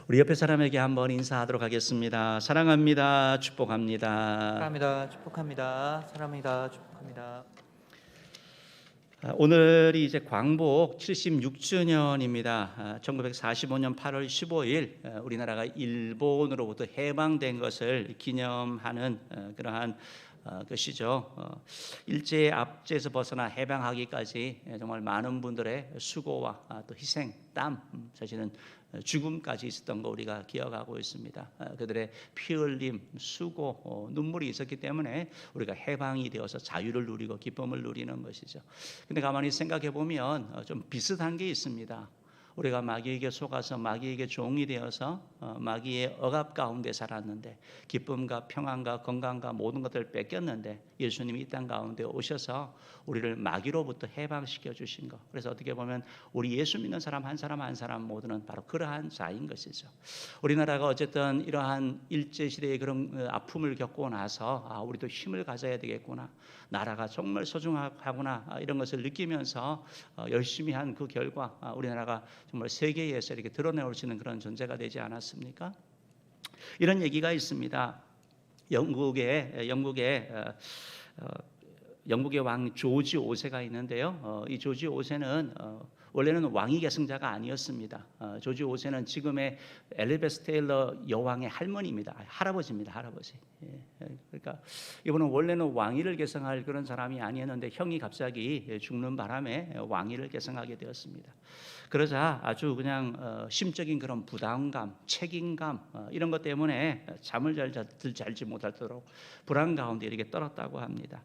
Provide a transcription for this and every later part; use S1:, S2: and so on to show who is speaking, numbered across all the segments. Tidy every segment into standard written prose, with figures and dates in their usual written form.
S1: 우리 옆에 사람에게 한번 인사하도록 하겠습니다. 사랑합니다. 축복합니다.
S2: 사랑합니다. 축복합니다. 사랑합니다. 축복합니다.
S1: 오늘이 이제 광복 76주년입니다. 1945년 8월 15일 우리나라가 일본으로부터 해방된 것을 기념하는 그러한 것이죠. 일제의 압제에서 벗어나 해방하기까지 정말 많은 분들의 수고와 또 희생, 땀, 사실은 죽음까지 있었던 거 우리가 기억하고 있습니다. 그들의 피 흘림, 수고, 눈물이 있었기 때문에 우리가 해방이 되어서 자유를 누리고 기쁨을 누리는 것이죠. 근데 가만히 생각해 보면 좀 비슷한 게 있습니다. 우리가 마귀에게 속아서 마귀에게 종이 되어서 마귀의 억압 가운데 살았는데 기쁨과 평안과 건강과 모든 것들을 뺏겼는데 예수님이 이 땅 가운데 오셔서 우리를 마귀로부터 해방시켜 주신 것. 그래서 어떻게 보면 우리 예수 믿는 사람 한 사람 한 사람 모두는 바로 그러한 자인 것이죠. 우리나라가 어쨌든 이러한 일제시대의 그런 아픔을 겪고 나서 우리도 힘을 가져야 되겠구나, 나라가 정말 소중하구나, 이런 것을 느끼면서 열심히 한 그 결과 우리나라가 정말 세계에서 이렇게 드러내올 수 있는 그런 존재가 되지 않았습니까? 이런 얘기가 있습니다. 영국의 왕 조지 5세가 있는데요. 이 조지 5세는 원래는 왕위 계승자가 아니었습니다. 조지 5세는 지금의 엘리자베스 테일러 여왕의 할머니입니다. 할아버지입니다. 할아버지. 그러니까 이분은 원래는 왕위를 계승할 그런 사람이 아니었는데 형이 갑자기 죽는 바람에 왕위를 계승하게 되었습니다. 그러자 아주 그냥 심적인 그런 부담감, 책임감, 이런 것 때문에 잠을 잘지 못하도록 불안 가운데 이렇게 떨었다고 합니다.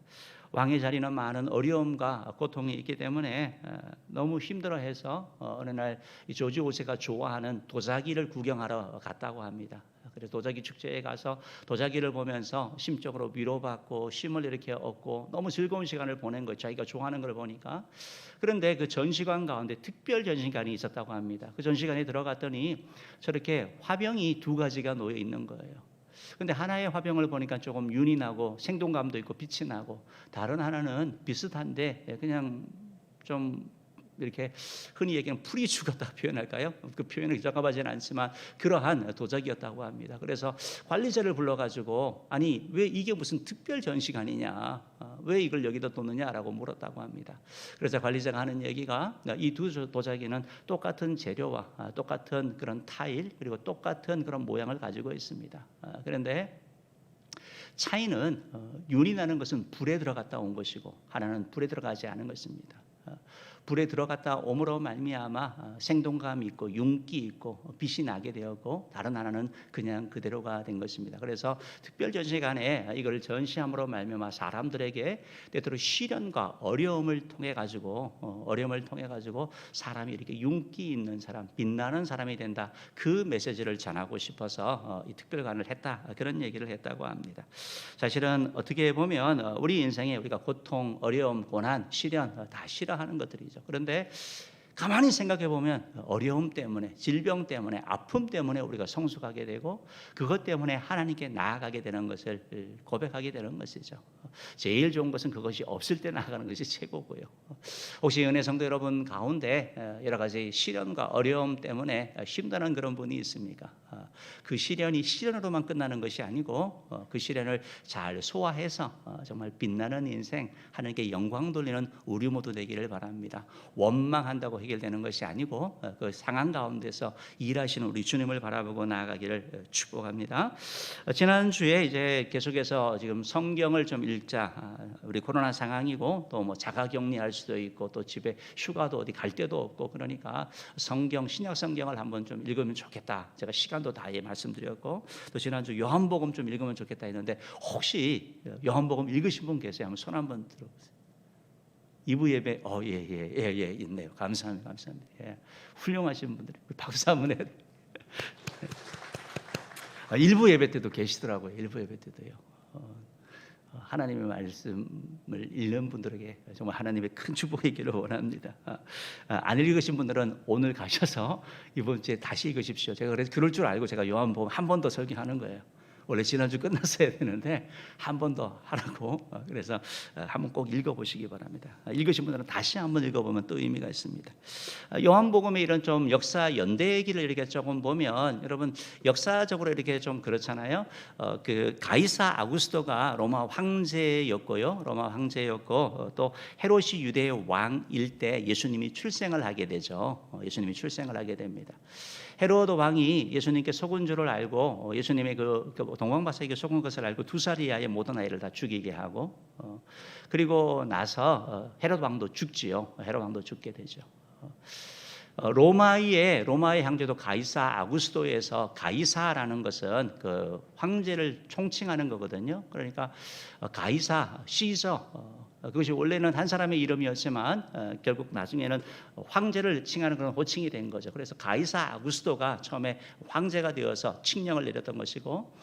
S1: 왕의 자리는 많은 어려움과 고통이 있기 때문에 너무 힘들어해서 어느 날 조지 5세가 좋아하는 도자기를 구경하러 갔다고 합니다. 그래서 도자기 축제에 가서 도자기를 보면서 심적으로 위로받고 쉼을 이렇게 얻고 너무 즐거운 시간을 보낸 거죠. 자기가 좋아하는 걸 보니까. 그런데 그 전시관 가운데 특별 전시관이 있었다고 합니다. 그 전시관에 들어갔더니 저렇게 화병이 두 가지가 놓여 있는 거예요. 근데 하나의 화병을 보니까 조금 윤이 나고 생동감도 있고 빛이 나고, 다른 하나는 비슷한데 그냥 좀 이렇게 흔히 얘기하는 풀이 죽었다 표현할까요? 그 표현을 적합하지는 않지만 그러한 도자기였다고 합니다. 그래서 관리자를 불러가지고 아니 왜 이게 무슨 특별 전시관이냐, 왜 이걸 여기다 놓느냐라고 물었다고 합니다. 그래서 관리자가 하는 얘기가 이 두 도자기는 똑같은 재료와 똑같은 그런 타일 그리고 똑같은 그런 모양을 가지고 있습니다. 그런데 차이는 윤이 나는 것은 불에 들어갔다 온 것이고 하나는 불에 들어가지 않은 것입니다. 불에 들어갔다 오므로 말미암아 생동감이 있고 윤기 있고 빛이 나게 되었고, 다른 하나는 그냥 그대로가 된 것입니다. 그래서 특별 전시관에 이걸 전시함으로 말미암아 사람들에게 때때로 시련과 어려움을 통해 가지고 사람이 이렇게 윤기 있는 사람, 빛나는 사람이 된다, 그 메시지를 전하고 싶어서 이 특별관을 했다, 그런 얘기를 했다고 합니다. 사실은 어떻게 보면 우리 인생에 우리가 고통, 어려움, 고난, 시련 다 싫어하는 것들이죠. 그런데 가만히 생각해 보면 어려움 때문에, 질병 때문에, 아픔 때문에 우리가 성숙하게 되고 그것 때문에 하나님께 나아가게 되는 것을 고백하게 되는 것이죠. 제일 좋은 것은 그것이 없을 때 나아가는 것이 최고고요. 혹시 은혜 성도 여러분 가운데 여러 가지 시련과 어려움 때문에 힘드는 그런 분이 있습니까? 그 시련이 시련으로만 끝나는 것이 아니고 그 시련을 잘 소화해서 정말 빛나는 인생, 하나님께 영광 돌리는 우리 모두 되기를 바랍니다. 원망한다고 해결되는 것이 아니고 그 상황 가운데서 일하시는 우리 주님을 바라보고 나아가기를 축복합니다. 지난주에 이제 계속해서 지금 성경을 좀 읽자, 우리 코로나 상황이고 또 뭐 자가격리할 수도 있고 또 집에 휴가도 어디 갈 데도 없고 그러니까 성경, 신약 성경을 한번 좀 읽으면 좋겠다, 제가 시간도 다해 말씀드렸고, 또 지난주 요한복음 좀 읽으면 좋겠다 했는데 혹시 요한복음 읽으신 분 계세요? 한번 손 한번 들어보세요. 2부 예배, 예, 있네요. 감사합니다. 예, 훌륭하신 분들이 박수 한번 해야 돼요. 1부 예배 때도 계시더라고요. 1부 예배 때도요. 하나님의 말씀을 읽는 분들에게 정말 하나님의 큰 축복이 있기를 원합니다. 안 읽으신 분들은 오늘 가셔서 이번 주에 다시 읽으십시오. 제가 그래서 그럴 줄 알고 제가 요한복음 한 번 더 설교하는 거예요. 원래 지난주 끝났어야 되는데 한 번 더 하라고 그래서 한번 꼭 읽어보시기 바랍니다. 읽으신 분들은 다시 한번 읽어보면 또 의미가 있습니다. 요한복음의 이런 좀 역사 연대기를 이렇게 조금 보면 여러분 역사적으로 이렇게 좀 그렇잖아요. 그 가이사 아구스토가 로마 황제였고요. 로마 황제였고 또 헤롯이 유대의 왕일 때 예수님이 출생을 하게 되죠. 예수님이 출생을 하게 됩니다. 헤로드 왕이 예수님께 속은 줄을 알고 예수님의 그 동방박사에게 속은 것을 알고 2살 이하의 모든 아이를 다 죽이게 하고 그리고 나서 헤로드 왕도 죽지요. 헤로드 왕도 죽게 되죠. 로마의 황제도 가이사 아구스토에서 가이사라는 것은 그 황제를 총칭하는 거거든요. 그러니까 가이사, 시저 그것이 원래는 한 사람의 이름이었지만 결국 나중에는 황제를 칭하는 그런 호칭이 된 거죠. 그래서 가이사 아구스토가 처음에 황제가 되어서 칙령을 내렸던 것이고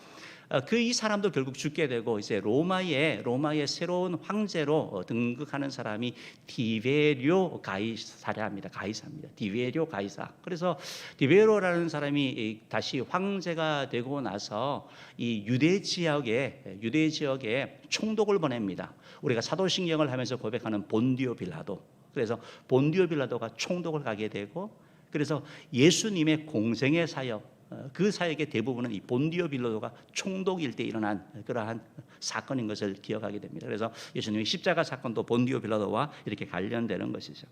S1: 그 이 사람도 결국 죽게 되고 이제 로마의 새로운 황제로 등극하는 사람이 디베리오 가이사랍니다. 가이사입니다. 디베리오 가이사. 그래서 디베리오라는 사람이 다시 황제가 되고 나서 이 유대 지역에 총독을 보냅니다. 우리가 사도신경을 하면서 고백하는 본디오 빌라도. 그래서 본디오 빌라도가 총독을 가게 되고 그래서 예수님의 공생의 사역 그 사역의 대부분은 이 본디오 빌라도가 총독일 때 일어난 그러한 사건인 것을 기억하게 됩니다. 그래서 예수님의 십자가 사건도 본디오 빌라도와 이렇게 관련되는 것이죠.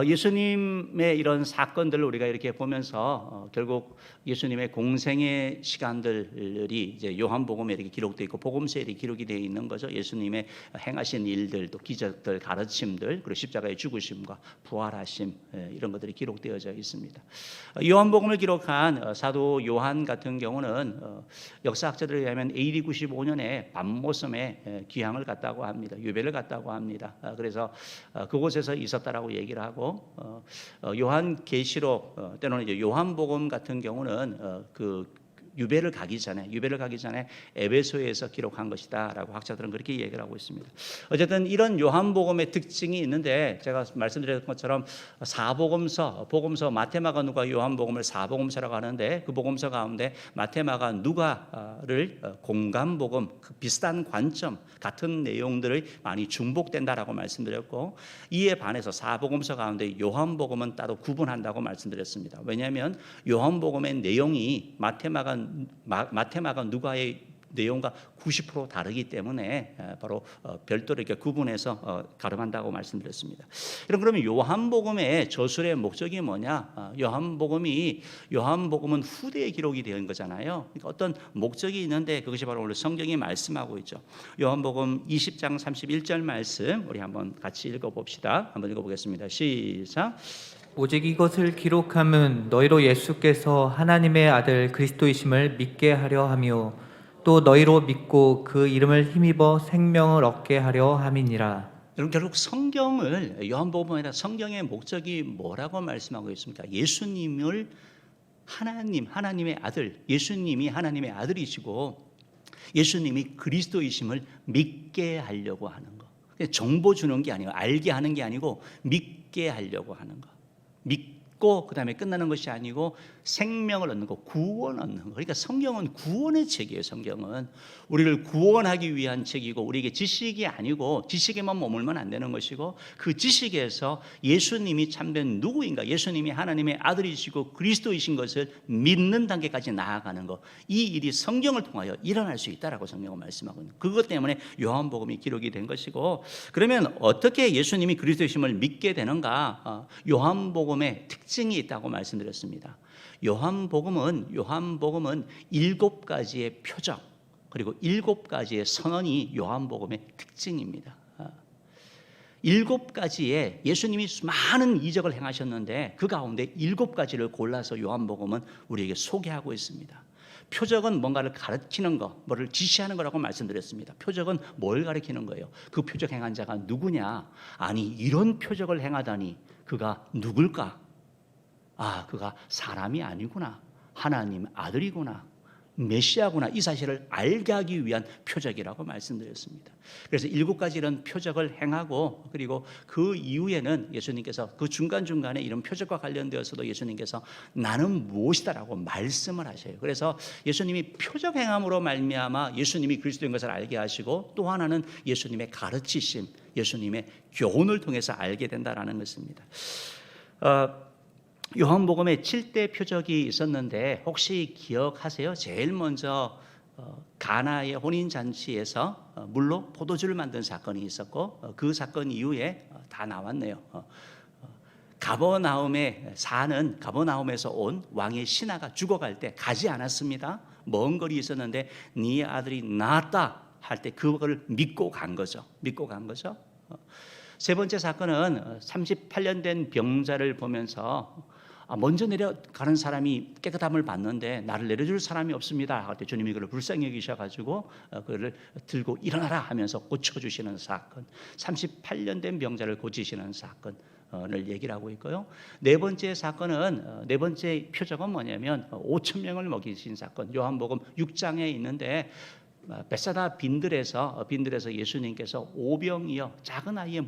S1: 예수님의 이런 사건들을 우리가 이렇게 보면서 결국 예수님의 공생의 시간들이 이제 요한복음에 이렇게 기록되어 있고 복음서에 이렇게 기록이 되어 있는 거죠. 예수님의 행하신 일들, 또 기적들, 가르침들, 그리고 십자가의 죽으심과 부활하심 이런 것들이 기록되어져 있습니다. 요한복음을 기록한 사도 요한 같은 경우는 역사학자들에 의하면 AD 95년에 밤모섬에 귀향을 갔다고 합니다. 유배를 갔다고 합니다. 그래서 그곳에서 있었다라고 얘기를 하고 요한계시록 때로는 이제 요한복음 같은 경우는 그 유배를 가기 전에 에베소에서 기록한 것이다라고 학자들은 그렇게 얘기를 하고 있습니다. 어쨌든 이런 요한복음의 특징이 있는데 제가 말씀드렸던 것처럼 복음서 마태, 마가, 누가, 요한복음을 사복음서라고 하는데 그 복음서 가운데 마태, 마가, 누가를 공감복음 비슷한 관점 같은 내용들을 많이 중복된다라고 말씀드렸고 이에 반해서 사복음서 가운데 요한복음은 따로 구분한다고 말씀드렸습니다. 왜냐하면 요한복음의 내용이 마태, 마가, 누가의 내용과 90% 다르기 때문에 바로 별도로 이렇게 구분해서 가름한다고 말씀드렸습니다. 그러면 요한복음의 저술의 목적이 뭐냐? 요한복음은 후대에 기록이 되는 거잖아요. 그러니까 어떤 목적이 있는데 그것이 바로 오늘 성경이 말씀하고 있죠. 요한복음 20장 31절 말씀 우리 한번 같이 읽어봅시다. 한번 읽어보겠습니다. 시작.
S2: 오직 이것을 기록함은 너희로 예수께서 하나님의 아들 그리스도이심을 믿게 하려 함이요 또 너희로 믿고 그 이름을 힘입어 생명을 얻게 하려 함이니라.
S1: 여러분 결국 성경을 요한복음에다 성경의 목적이 뭐라고 말씀하고 있습니까? 예수님을 하나님의 아들, 예수님이 하나님의 아들이시고 예수님이 그리스도이심을 믿게 하려고 하는 거. 정보 주는 게 아니고 알게 하는 게 아니고 믿게 하려고 하는 거. 믿고 그다음에 끝나는 것이 아니고 생명을 얻는 거, 구원 얻는 거. 그러니까 성경은 구원의 책이에요. 성경은 우리를 구원하기 위한 책이고 우리에게 지식이 아니고 지식에만 머물면 안 되는 것이고 그 지식에서 예수님이 참된 누구인가, 예수님이 하나님의 아들이시고 그리스도이신 것을 믿는 단계까지 나아가는 것, 이 일이 성경을 통하여 일어날 수 있다라고 성경은 말씀하고 있는 그것 때문에 요한복음이 기록이 된 것이고 그러면 어떻게 예수님이 그리스도이심을 믿게 되는가? 요한복음의 특징이 있다고 말씀드렸습니다. 요한복음은 7가지의 표적 그리고 7가지의 선언이 요한복음의 특징입니다. 7가지의 예수님이 많은 이적을 행하셨는데 그 가운데 7가지를 골라서 요한복음은 우리에게 소개하고 있습니다. 표적은 뭔가를 가르치는 것, 뭐를 지시하는 거라고 말씀드렸습니다. 표적은 뭘 가르치는 거예요? 그 표적 행한 자가 누구냐? 아니 이런 표적을 행하다니 그가 누굴까? 아, 그가 사람이 아니구나. 하나님 아들이구나. 메시아구나 이 사실을 알게 하기 위한 표적이라고 말씀드렸습니다. 그래서 7가지 이런 표적을 행하고 그리고 그 이후에는 예수님께서 그 중간중간에 이런 표적과 관련되어서도 예수님께서 나는 무엇이다라고 말씀을 하셔요. 그래서 예수님이 표적 행함으로 말미암아 예수님이 그리스도인 것을 알게 하시고 또 하나는 예수님의 가르치심, 예수님의 교훈을 통해서 알게 된다라는 것입니다. 요한복음에 7대 표적이 있었는데 혹시 기억하세요? 제일 먼저 가나의 혼인잔치에서 물로 포도주를 만든 사건이 있었고 그 사건 이후에 다 나왔네요. 가버나움에서 온 왕의 신하가 죽어갈 때 가지 않았습니다. 먼 거리 있었는데 네 아들이 나았다 할 때 그걸 믿고 간 거죠. 세 번째 사건은 38년 된 병자를 보면서 먼저 내려가는 사람이 깨끗함을 받는데 나를 내려줄 사람이 없습니다 할 때 주님이 그를 불쌍히 여기셔가지고 그를 들고 일어나라 하면서 고쳐주시는 사건, 38년 된 병자를 고치시는 사건을 얘기를 하고 있고요. 네 번째 표적은 뭐냐면 5천 명을 먹이신 사건, 요한복음 6장에 있는데 벳사다 빈들에서 예수님께서 오병이어 작은 아이의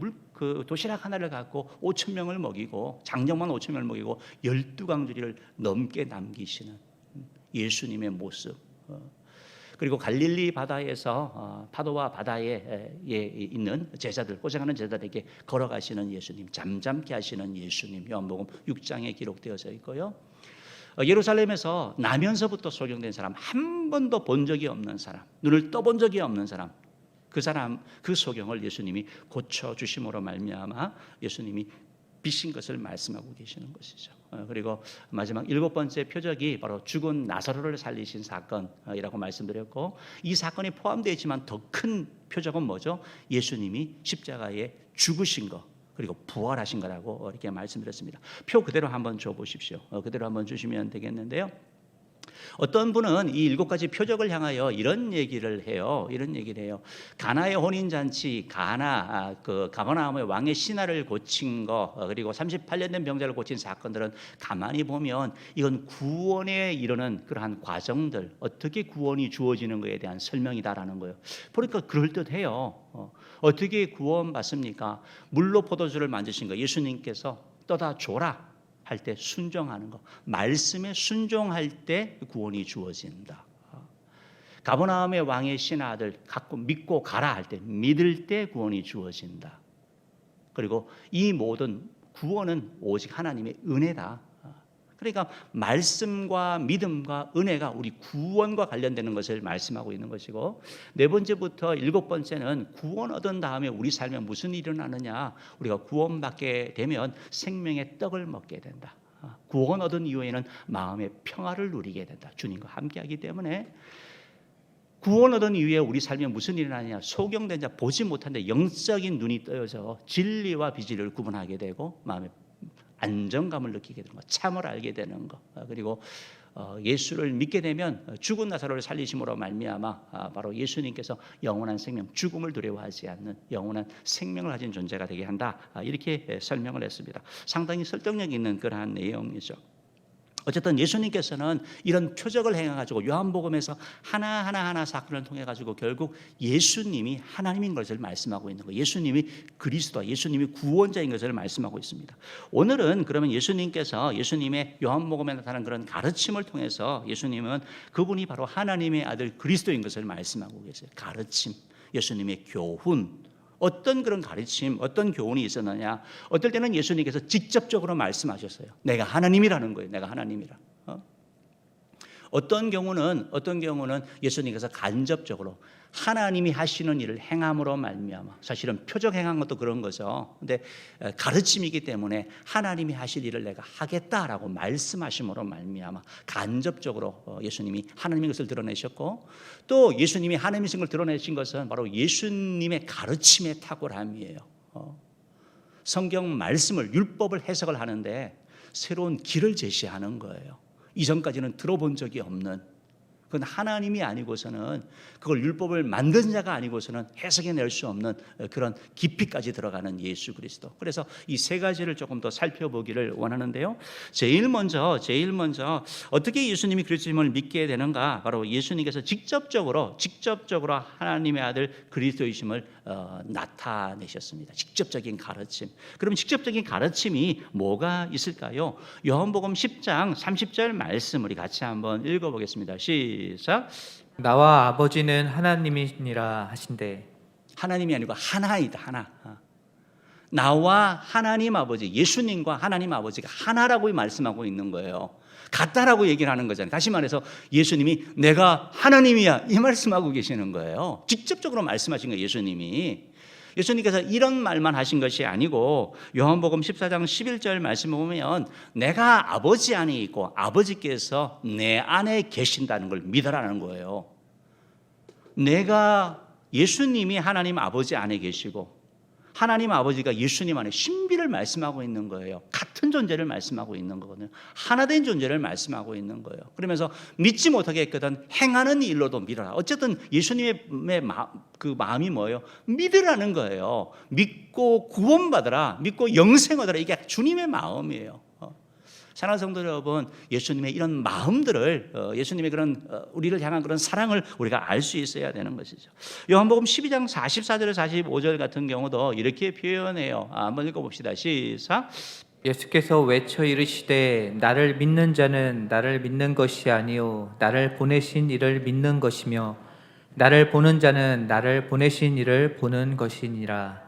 S1: 도시락 하나를 갖고 5천 명을 먹이고 장정만 5천 명을 먹이고 12강주리를 넘게 남기시는 예수님의 모습. 그리고 갈릴리 바다에서 파도와 바다에 있는 제자들, 고생하는 제자들에게 걸어가시는 예수님, 잠잠케 하시는 예수님, 요한복음 6장에 기록되어져 있고요. 예루살렘에서 나면서부터 소경된 사람, 한 번도 본 적이 없는 사람, 눈을 떠본 적이 없는 사람, 그 소경을 예수님이 고쳐주심으로 말미암아 예수님이 비신 것을 말씀하고 계시는 것이죠. 그리고 마지막 7번째 표적이 바로 죽은 나사로를 살리신 사건이라고 말씀드렸고, 이 사건이 포함되어 있지만 더 큰 표적은 뭐죠? 예수님이 십자가에 죽으신 것, 그리고 부활하신 거라고 이렇게 말씀드렸습니다. 표 그대로 한번 줘보십시오. 그대로 한번 주시면 되겠는데요. 어떤 분은 이 7가지 표적을 향하여 이런 얘기를 해요. 가나의 혼인잔치, 가버나움의 왕의 신하를 고친 거, 그리고 38년 된 병자를 고친 사건들은 가만히 보면 이건 구원에 이르는 그러한 과정들, 어떻게 구원이 주어지는 것에 대한 설명이다라는 거예요. 그러니까 그럴듯해요. 어떻게 구원받습니까? 물로 포도주를 만드신 거, 예수님께서 떠다 줘라 할 때 순종하는 거, 말씀에 순종할 때 구원이 주어진다. 가버나움의 왕의 신하들 갖고 믿고 가라 할 때, 믿을 때 구원이 주어진다. 그리고 이 모든 구원은 오직 하나님의 은혜다. 그러니까 말씀과 믿음과 은혜가 우리 구원과 관련되는 것을 말씀하고 있는 것이고, 네 번째부터 7번째는 구원 얻은 다음에 우리 삶에 무슨 일이 일어나느냐, 우리가 구원받게 되면 생명의 떡을 먹게 된다. 구원 얻은 이후에는 마음의 평화를 누리게 된다. 주님과 함께하기 때문에 구원 얻은 이후에 우리 삶에 무슨 일이 일어나느냐, 소경된 자 보지 못한데 영적인 눈이 떠져서 진리와 비진리를 구분하게 되고 마음의 안정감을 느끼게 되는 것, 참을 알게 되는 것, 그리고 예수를 믿게 되면 죽은 나사로를 살리심으로 말미암아 바로 예수님께서 영원한 생명, 죽음을 두려워하지 않는 영원한 생명을 가진 존재가 되게 한다. 이렇게 설명을 했습니다. 상당히 설득력 있는 그러한 내용이죠. 어쨌든 예수님께서는 이런 표적을 행해가지고 요한복음에서 하나하나 사건을 통해가지고 결국 예수님이 하나님인 것을 말씀하고 있는 거예요. 예수님이 그리스도, 예수님이 구원자인 것을 말씀하고 있습니다. 오늘은 그러면 예수님의 요한복음에 나타나는 그런 가르침을 통해서 예수님은 그분이 바로 하나님의 아들 그리스도인 것을 말씀하고 계세요. 가르침, 예수님의 교훈, 어떤 그런 가르침, 어떤 교훈이 있었느냐? 어떨 때는 예수님께서 직접적으로 말씀하셨어요. 내가 하나님이라는 거예요. 내가 하나님이라. 어떤 경우는 예수님께서 간접적으로 하나님이 하시는 일을 행함으로 말미암아, 사실은 표적 행한 것도 그런 거죠. 근데 가르침이기 때문에 하나님이 하실 일을 내가 하겠다라고 말씀하심으로 말미암아 간접적으로 예수님이 하나님의 것을 드러내셨고, 또 예수님이 하나님이신 걸 드러내신 것은 바로 예수님의 가르침의 탁월함이에요. 성경 말씀을, 율법을 해석을 하는데 새로운 길을 제시하는 거예요. 이전까지는 들어본 적이 없는, 그건 하나님이 아니고서는, 그걸 율법을 만든 자가 아니고서는 해석해낼 수 없는 그런 깊이까지 들어가는 예수 그리스도. 그래서 이 세 가지를 조금 더 살펴보기를 원하는데요. 제일 먼저 어떻게 예수님이 그리스도임을 믿게 되는가? 바로 예수님께서 직접적으로 하나님의 아들 그리스도이심을 나타내셨습니다. 직접적인 가르침. 그럼 직접적인 가르침이 뭐가 있을까요? 요한복음 10장 30절 말씀 우리 같이 한번 읽어보겠습니다. 시작.
S2: 나와 아버지는 하나님이니라 하신대.
S1: 하나님이 아니고 하나이다, 하나. 나와 하나님 아버지, 예수님과 하나님 아버지가 하나라고 말씀하고 있는 거예요. 같다라고 얘기를 하는 거잖아요. 다시 말해서 예수님이 내가 하나님이야 이 말씀하고 계시는 거예요. 직접적으로 말씀하신 거예요. 예수님께서 이런 말만 하신 것이 아니고 요한복음 14장 11절 말씀을 보면 내가 아버지 안에 있고 아버지께서 내 안에 계신다는 걸 믿으라는 거예요. 내가 예수님이 하나님 아버지 안에 계시고 하나님 아버지가 예수님 안에 신비를 말씀하고 있는 거예요. 같은 존재를 말씀하고 있는 거거든요. 하나된 존재를 말씀하고 있는 거예요. 그러면서 믿지 못하게 했거든 행하는 일로도 믿어라. 어쨌든 예수님의 그 마음이 뭐예요? 믿으라는 거예요. 믿고 구원받으라. 믿고 영생 얻으라. 이게 주님의 마음이에요. 사랑하는 성도 여러분, 예수님의 이런 마음들을 예수님의 그런 우리를 향한 그런 사랑을 우리가 알 수 있어야 되는 것이죠. 요한복음 12장 44절에서 45절 같은 경우도 이렇게 표현해요. 한번 읽어봅시다. 시작.
S2: 예수께서 외쳐 이르시되 나를 믿는 자는 나를 믿는 것이 아니요 나를 보내신 이를 믿는 것이며 나를 보는 자는 나를 보내신 이를 보는 것이니라.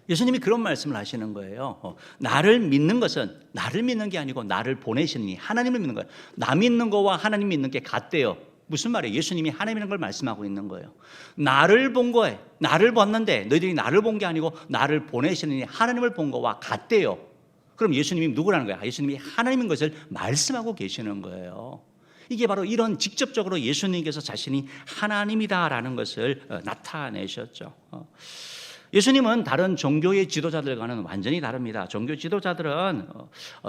S1: 예수님이 그런 말씀을 하시는 거예요. 나를 믿는 것은 나를 믿는 게 아니고 나를 보내신 이 하나님을 믿는 거예요. 나 믿는 거와 하나님 믿는 게 같대요. 무슨 말이에요? 예수님이 하나님이라는 걸 말씀하고 있는 거예요. 나를 본 거에 나를 봤는데 너희들이 나를 본 게 아니고 나를 보내시는 이 하나님을 본 거와 같대요. 그럼 예수님이 누구라는 거야? 예수님이 하나님인 것을 말씀하고 계시는 거예요. 이게 바로 이런 직접적으로 예수님께서 자신이 하나님이다라는 것을 나타내셨죠. 예수님은 다른 종교의 지도자들과는 완전히 다릅니다. 종교 지도자들은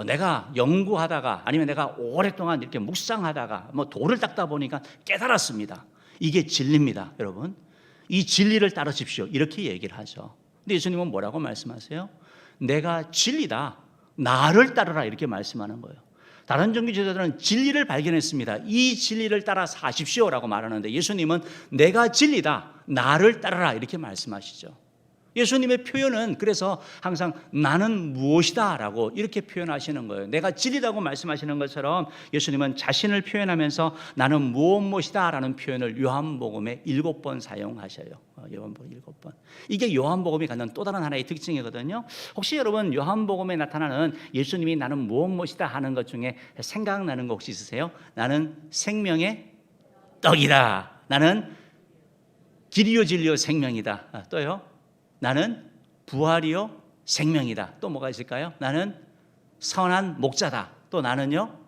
S1: 내가 연구하다가 아니면 내가 오랫동안 이렇게 묵상하다가 뭐 돌을 닦다 보니까 깨달았습니다. 이게 진리입니다, 여러분. 이 진리를 따르십시오. 이렇게 얘기를 하죠. 근데 예수님은 뭐라고 말씀하세요? 내가 진리다. 나를 따르라 이렇게 말씀하는 거예요. 다른 종교 지도자들은 진리를 발견했습니다. 이 진리를 따라 사십시오라고 말하는데 예수님은 내가 진리다. 나를 따르라 이렇게 말씀하시죠. 예수님의 표현은 그래서 항상 나는 무엇이다 라고 이렇게 표현하시는 거예요. 내가 진리라고 말씀하시는 것처럼 예수님은 자신을 표현하면서 나는 무엇이다 라는 표현을 요한복음에 7번 사용하셔요. 요한복음 7번. 이게 요한복음이 갖는 또 다른 하나의 특징이거든요. 혹시 여러분 요한복음에 나타나는 예수님이 나는 무엇이다 하는 것 중에 생각나는 거 혹시 있으세요? 나는 생명의 떡이다. 나는 길이요 진리요 생명이다. 또요? 나는 부활이요 생명이다. 또 뭐가 있을까요? 나는 선한 목자다. 또 나는요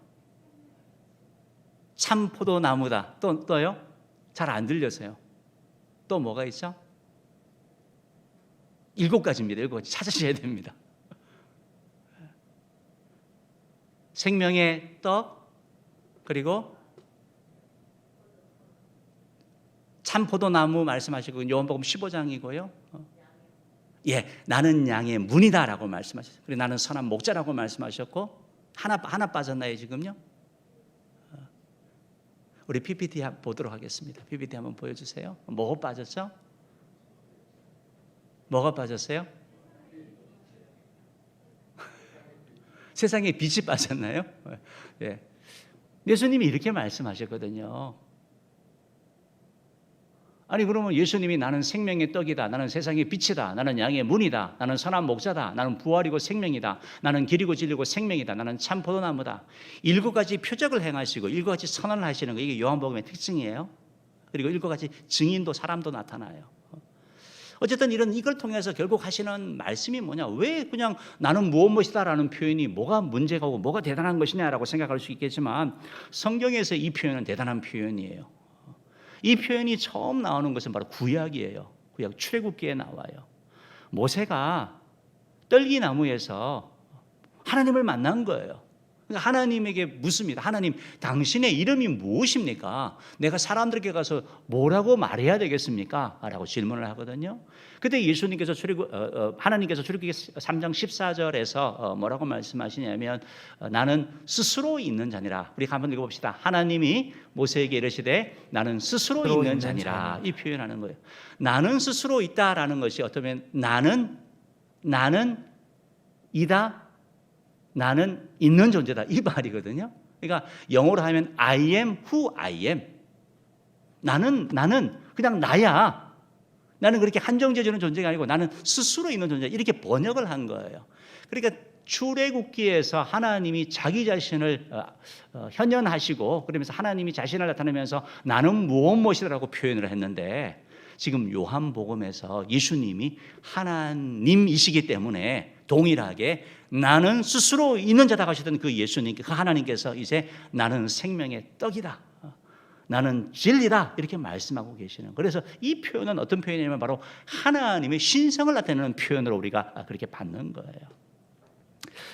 S1: 참 포도나무다. 또요? 잘 안 들려서요. 또 뭐가 있죠? 7가지입니다. 7가지 찾으셔야 됩니다. 생명의 떡, 그리고 참 포도나무 말씀하시고 요한복음 15장이고요. 예, 나는 양의 문이다라고 말씀하셨어요. 그리고 나는 선한 목자라고 말씀하셨고 하나 빠졌나요 지금요? 우리 PPT 보도록 하겠습니다. PPT 한번 보여주세요. 뭐가 빠졌죠? 뭐가 빠졌어요? 세상에 빛이 빠졌나요? 예. 예수님이 이렇게 말씀하셨거든요. 아니 그러면 예수님이 나는 생명의 떡이다. 나는 세상의 빛이다. 나는 양의 문이다. 나는 선한 목자다. 나는 부활이고 생명이다. 나는 길이고 진리고 생명이다. 나는 참 포도나무다. 7가지 표적을 행하시고 7가지 선언을 하시는 거 이게 요한복음의 특징이에요. 그리고 7가지 증인도 사람도 나타나요. 어쨌든 이걸 통해서 결국 하시는 말씀이 뭐냐? 왜 그냥 나는 무엇이다라는 표현이 뭐가 문제가고 뭐가 대단한 것이냐라고 생각할 수 있겠지만 성경에서 이 표현은 대단한 표현이에요. 이 표현이 처음 나오는 것은 바로 구약이에요. 구약 출애굽기에 나와요. 모세가 떨기나무에서 하나님을 만난 거예요. 그러니까 하나님에게 묻습니다. 하나님, 당신의 이름이 무엇입니까? 내가 사람들에게 가서 뭐라고 말해야 되겠습니까? 라고 질문을 하거든요. 그때 예수님께서 하나님께서 출애굽기 3장 14절에서 뭐라고 말씀하시냐면 나는 스스로 있는 자니라. 우리 한번 읽어봅시다. 하나님이 모세에게 이르시되 나는 스스로 있는 자니라. 이 표현하는 거예요. 나는 스스로 있다라는 것이 어쩌면 나는 이다, 나는 있는 존재다, 이 말이거든요. 그러니까 영어로 하면 I am who I am. 나는 그냥 나야. 나는 그렇게 한정지어주는 존재가 아니고 나는 스스로 있는 존재, 이렇게 번역을 한 거예요. 그러니까 출애굽기에서 하나님이 자기 자신을 현현하시고, 그러면서 하나님이 자신을 나타내면서 나는 무엇이라고 표현을 했는데, 지금 요한복음에서 예수님이 하나님이시기 때문에 동일하게 나는 스스로 있는 자다 하시던 그 예수님, 그 하나님께서 이제 나는 생명의 떡이다, 나는 진리다, 이렇게 말씀하고 계시는. 그래서 이 표현은 어떤 표현이냐면 바로 하나님의 신성을 나타내는 표현으로 우리가 그렇게 받는 거예요.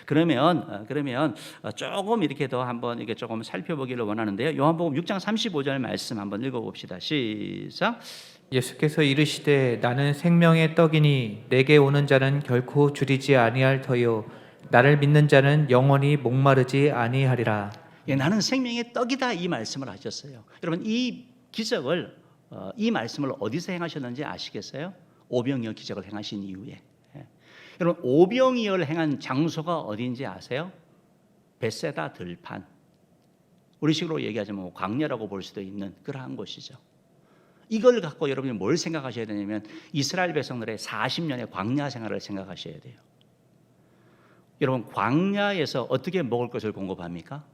S1: 그러면 조금 이렇게 더 한번 이게 조금 살펴보기를 원하는데요. 요한복음 6장 35절 말씀 한번 읽어봅시다. 시작.
S2: 예수께서 이르시되 나는 생명의 떡이니 내게 오는 자는 결코 줄이지 아니할 터요 나를 믿는 자는 영원히 목마르지 아니하리라.
S1: 예, 나는 생명의 떡이다, 이 말씀을 하셨어요. 여러분, 이 기적을 이 말씀을 어디서 행하셨는지 아시겠어요? 오병이어 기적을 행하신 이후에. 여러분, 오병이어를 행한 장소가 어디인지 아세요? 벳세다 들판. 우리식으로 얘기하자면 광야라고 볼 수도 있는 그러한 곳이죠. 이걸 갖고 여러분이 뭘 생각하셔야 되냐면 이스라엘 백성들의 40년의 광야 생활을 생각하셔야 돼요. 여러분, 광야에서 어떻게 먹을 것을 공급합니까?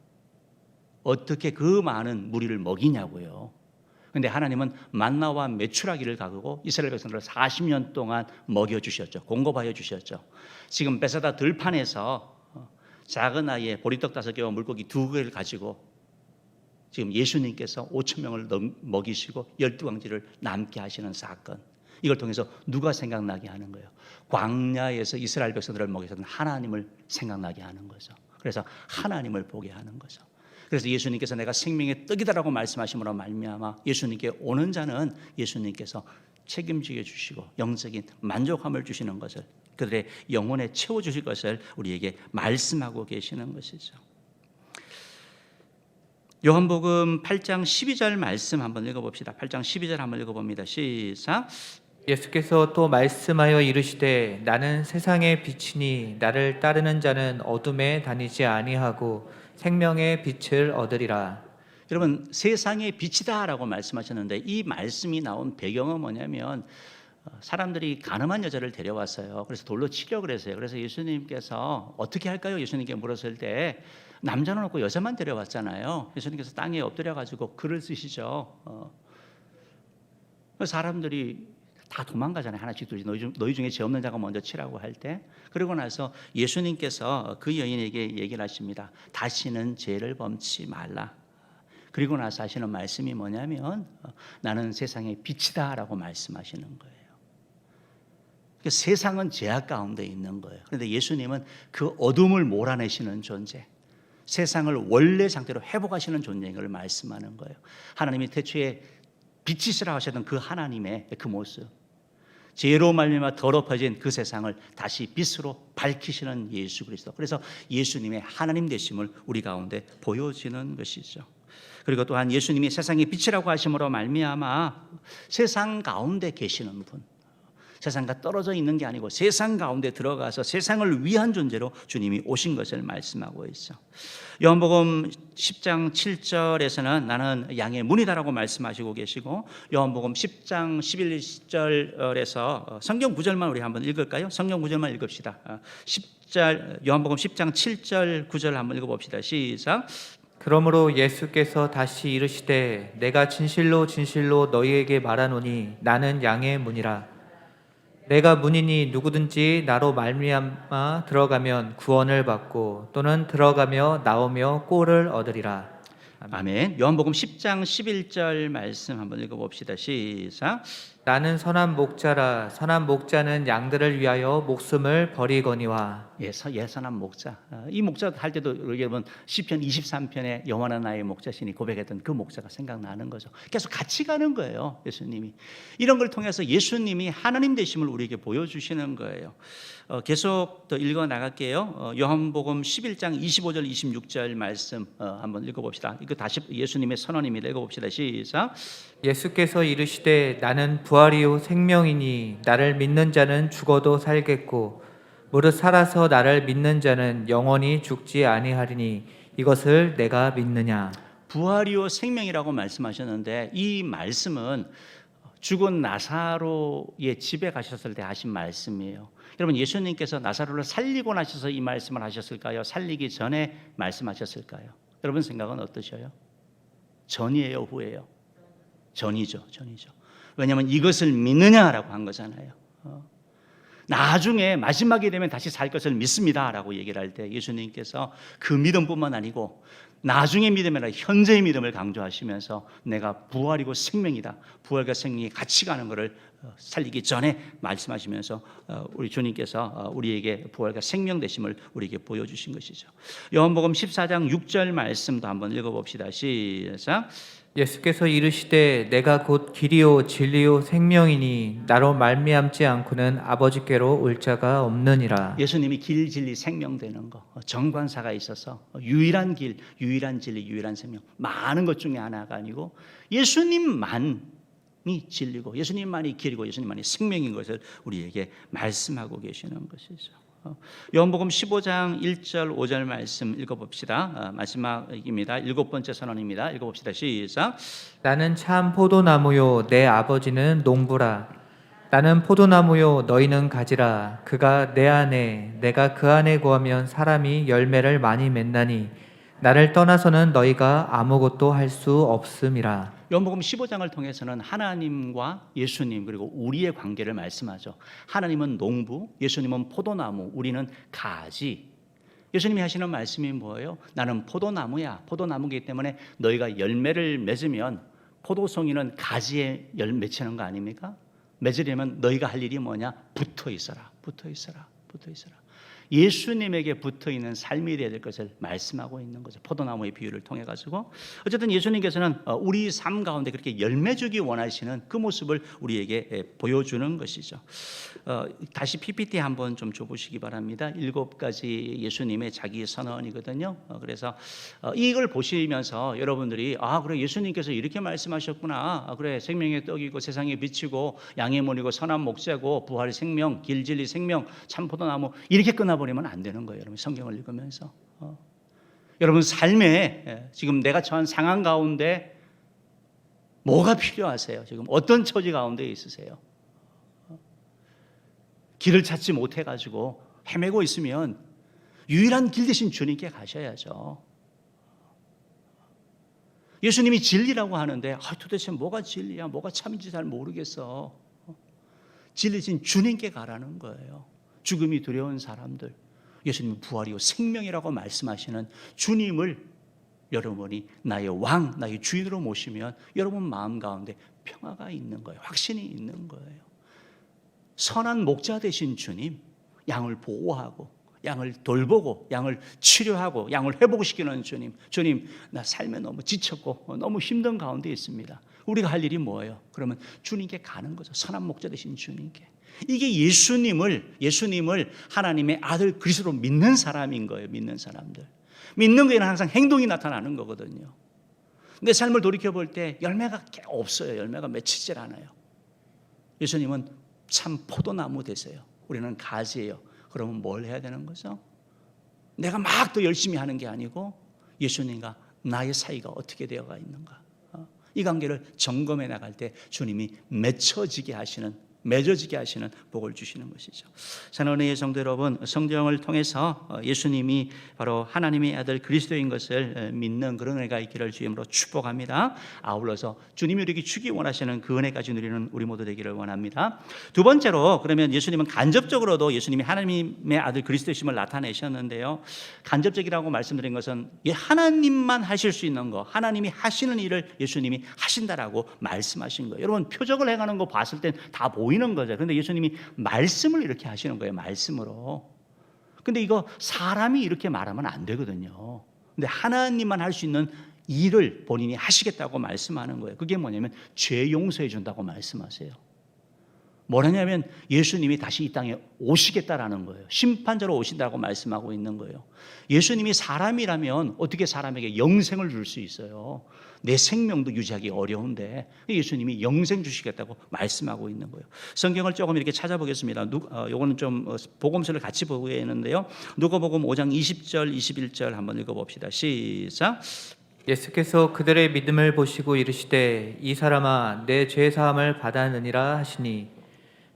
S1: 어떻게 그 많은 무리를 먹이냐고요. 그런데 하나님은 만나와 메추라기를 가지고 이스라엘 백성들을 40년 동안 먹여주셨죠. 공급하여 주셨죠. 지금 베세다 들판에서 작은 아이에 보리떡 5개와 물고기 2개를 가지고 지금 예수님께서 5천 명을 먹이시고 12광지를 남게 하시는 사건, 이걸 통해서 누가 생각나게 하는 거예요? 광야에서 이스라엘 백성들을 먹이셨던 하나님을 생각나게 하는 거죠. 그래서 하나님을 보게 하는 거죠. 그래서 예수님께서 내가 생명의 떡이다라고 말씀하심으로 말미암아 예수님께 오는 자는 예수님께서 책임지게 주시고 영적인 만족함을 주시는 것을, 그들의 영혼에 채워주실 것을 우리에게 말씀하고 계시는 것이죠. 요한복음 8장 12절 말씀 한번 읽어봅시다. 8장 12절 한번 읽어봅니다. 시작.
S2: 예수께서 또 말씀하여 이르시되 나는 세상의 빛이니 나를 따르는 자는 어둠에 다니지 아니하고 생명의 빛을 얻으리라.
S1: 여러분, 세상의 빛이다라고 말씀하셨는데 이 말씀이 나온 배경은 뭐냐면 사람들이 가늠한 여자를 데려왔어요. 그래서 돌로 치려고 그랬어요. 그래서 예수님께서 어떻게 할까요? 예수님께 물었을 때 남자는 없고 여자만 데려왔잖아요. 예수님께서 땅에 엎드려 가지고 글을 쓰시죠. 사람들이 다 도망가잖아요. 하나씩 둘씩 너희 중에 죄 없는 자가 먼저 치라고 할 때. 그러고 나서 예수님께서 그 여인에게 얘기를 하십니다. 다시는 죄를 범치 말라. 그리고 나서 하시는 말씀이 뭐냐면 나는 세상의 빛이다라고 말씀하시는 거예요. 그러니까 세상은 죄악 가운데 있는 거예요. 그런데 예수님은 그 어둠을 몰아내시는 존재, 세상을 원래 상태로 회복하시는 존재인 걸 말씀하는 거예요. 하나님이 태초에 빛이시라 하셨던 그 하나님의 그 모습, 죄로 말미암아 더럽혀진 그 세상을 다시 빛으로 밝히시는 예수 그리스도. 그래서 예수님의 하나님 되심을 우리 가운데 보여지는 것이죠. 그리고 또한 예수님이 세상의 빛이라고 하심으로 말미암아 세상 가운데 계시는 분, 세상과 떨어져 있는 게 아니고 세상 가운데 들어가서 세상을 위한 존재로 주님이 오신 것을 말씀하고 있어. 요한복음 10장 7절에서는 나는 양의 문이다라고 말씀하시고 계시고, 요한복음 10장 11절에서 성경 구절만 우리 한번 읽을까요? 성경 구절만 읽읍시다. 요한복음 10장 7절 9절 한번 읽어봅시다. 시작.
S2: 그러므로 예수께서 다시 이르시되 내가 진실로 진실로 너희에게 말하노니 나는 양의 문이라. 내가 문이니 누구든지 나로 말미암아 들어가면 구원을 받고 또는 들어가며 나오며 꼴을 얻으리라.
S1: 아멘. 요한복음 10장 11절 말씀 한번 읽어봅시다. 시작.
S2: 나는 선한 목자라. 선한 목자는 양들을 위하여 목숨을 버리거니와.
S1: 예선한 목자. 이 목자 할 때도 여러분 시편 23편에 여호와는 나의 목자시니 고백했던 그 목자가 생각나는 거죠. 계속 같이 가는 거예요. 예수님이. 이런 걸 통해서 예수님이 하나님 되심을 우리에게 보여주시는 거예요. 계속 더 읽어 나갈게요. 요한복음 11장 25절 26절 말씀 한번 읽어봅시다. 이거 다시 예수님의 선언입니다. 읽어봅시다. 시작.
S2: 예수께서 이르시되 나는 부활이요 생명이니 나를 믿는 자는 죽어도 살겠고 무릇 살아서 나를 믿는 자는 영원히 죽지 아니하리니 이것을 내가 믿느냐.
S1: 부활이요 생명이라고 말씀하셨는데 이 말씀은 죽은 나사로의 집에 가셨을 때 하신 말씀이에요. 여러분 예수님께서 나사로를 살리고 나셔서 이 말씀을 하셨을까요? 살리기 전에 말씀하셨을까요? 여러분 생각은 어떠셔요? 전이에요, 후예요? 전이죠. 왜냐하면 이것을 믿느냐라고 한 거잖아요. 나중에 마지막이 되면 다시 살 것을 믿습니다라고 얘기를 할 때 예수님께서 그 믿음뿐만 아니고 나중의 믿음이 아니라 현재의 믿음을 강조하시면서 내가 부활이고 생명이다. 부활과 생명이 같이 가는 것을 살리기 전에 말씀하시면서 우리 주님께서 우리에게 부활과 생명 되심을 우리에게 보여주신 것이죠. 요한복음 14장 6절 말씀도 한번 읽어봅시다. 시작.
S2: 예수께서 이르시되 내가 곧 길이요 진리요 생명이니 나로 말미암지 않고는 아버지께로 올 자가 없느니라.
S1: 예수님이 길, 진리, 생명 되는 거, 정관사가 있어서 유일한 길, 유일한 진리, 유일한 생명, 많은 것 중에 하나가 아니고 예수님만이 진리고 예수님만이 길이고 예수님만이 생명인 것을 우리에게 말씀하고 계시는 것이죠. 요한복음 15장 1절 5절 말씀 읽어봅시다. 마지막입니다. 7번째 선언입니다. 읽어봅시다. 시작.
S2: 나는 참 포도나무요 내 아버지는 농부라. 나는 포도나무요 너희는 가지라. 그가 내 안에 내가 그 안에 거하면 사람이 열매를 많이 맺나니 나를 떠나서는 너희가 아무것도 할 수 없음이라.
S1: 요한복음 15장을 통해서는 하나님과 예수님 그리고 우리의 관계를 말씀하죠. 하나님은 농부, 예수님은 포도나무, 우리는 가지. 예수님이 하시는 말씀이 뭐예요? 나는 포도나무야. 포도나무이기 때문에 너희가 열매를 맺으면 포도송이는 가지에 열 맺히는 거 아닙니까? 맺으려면 너희가 할 일이 뭐냐? 붙어 있어라. 예수님에게 붙어있는 삶이 되어야 될 것을 말씀하고 있는 거죠. 포도나무의 비유를 통해 가지고 어쨌든 예수님께서는 우리 삶 가운데 그렇게 열매 주기 원하시는 그 모습을 우리에게 보여주는 것이죠. 다시 PPT 한번 좀 줘보시기 바랍니다. 7가지 예수님의 자기 선언이거든요. 그래서 이걸 보시면서 여러분들이 그래 예수님께서 이렇게 말씀하셨구나. 그래 생명의 떡이고 세상에 빛이고 양의 문이고 선한 목자고 부활의 생명, 길 진리 생명, 참 포도나무 이렇게 끝나버리면 안 되는 거예요. 여러분 성경을 읽으면서 여러분 삶에 지금 내가 처한 상황 가운데 뭐가 필요하세요? 지금 어떤 처지 가운데 있으세요? 길을 찾지 못해가지고 헤매고 있으면 유일한 길 대신 주님께 가셔야죠. 예수님이 진리라고 하는데 도대체 뭐가 진리야? 뭐가 참인지 잘 모르겠어. 진리신 주님께 가라는 거예요. 죽음이 두려운 사람들, 예수님은 부활이요 생명이라고 말씀하시는 주님을 여러분이 나의 왕, 나의 주인으로 모시면 여러분 마음 가운데 평화가 있는 거예요. 확신이 있는 거예요. 선한 목자 되신 주님, 양을 보호하고 양을 돌보고 양을 치료하고 양을 회복시키는 주님 나 삶에 너무 지쳤고 너무 힘든 가운데 있습니다. 우리가 할 일이 뭐예요? 그러면 주님께 가는 거죠. 선한 목자 되신 주님께. 이게 예수님을 하나님의 아들 그리스도로 믿는 사람인 거예요. 믿는 사람들. 믿는 거에는 항상 행동이 나타나는 거거든요. 내 삶을 돌이켜볼 때 열매가 없어요. 열매가 맺히질 않아요. 예수님은 참 포도나무 되세요. 우리는 가지예요. 그러면 뭘 해야 되는 거죠? 내가 막 더 열심히 하는 게 아니고 예수님과 나의 사이가 어떻게 되어가 있는가. 이 관계를 점검해 나갈 때 주님이 맺혀지게 하시는 맺어지게 하시는 복을 주시는 것이죠. 사랑하는 성도 여러분, 성경을 통해서 예수님이 바로 하나님의 아들 그리스도인 것을 믿는 그런 은혜가 있기를 주임으로 축복합니다. 아울러서 주님이 우리에게 주기 원하시는 그 은혜까지 누리는 우리 모두 되기를 원합니다. 두 번째로, 그러면 예수님은 간접적으로도 예수님이 하나님의 아들 그리스도이심을 나타내셨는데요. 간접적이라고 말씀드린 것은 하나님만 하실 수 있는 거, 하나님이 하시는 일을 예수님이 하신다라고 말씀하신 거예요. 여러분, 표적을 행하는 거 봤을 땐 다 보이는 거죠. 그런데 예수님이 말씀을 이렇게 하시는 거예요. 말씀으로. 근데 이거 사람이 이렇게 말하면 안 되거든요. 근데 하나님만 할 수 있는 일을 본인이 하시겠다고 말씀하는 거예요. 그게 뭐냐면 죄 용서해 준다고 말씀하세요. 뭐냐면 예수님이 다시 이 땅에 오시겠다라는 거예요. 심판자로 오신다고 말씀하고 있는 거예요. 예수님이 사람이라면 어떻게 사람에게 영생을 줄 수 있어요? 내 생명도 유지하기 어려운데 예수님이 영생 주시겠다고 말씀하고 있는 거예요. 성경을 조금 이렇게 찾아보겠습니다. 요거는 좀 복음서를 같이 보겠는데요. 누가복음 5장 20절 21절 한번 읽어봅시다. 시작.
S2: 예수께서 그들의 믿음을 보시고 이르시되 이 사람아 내 죄 사함을 받았느니라 하시니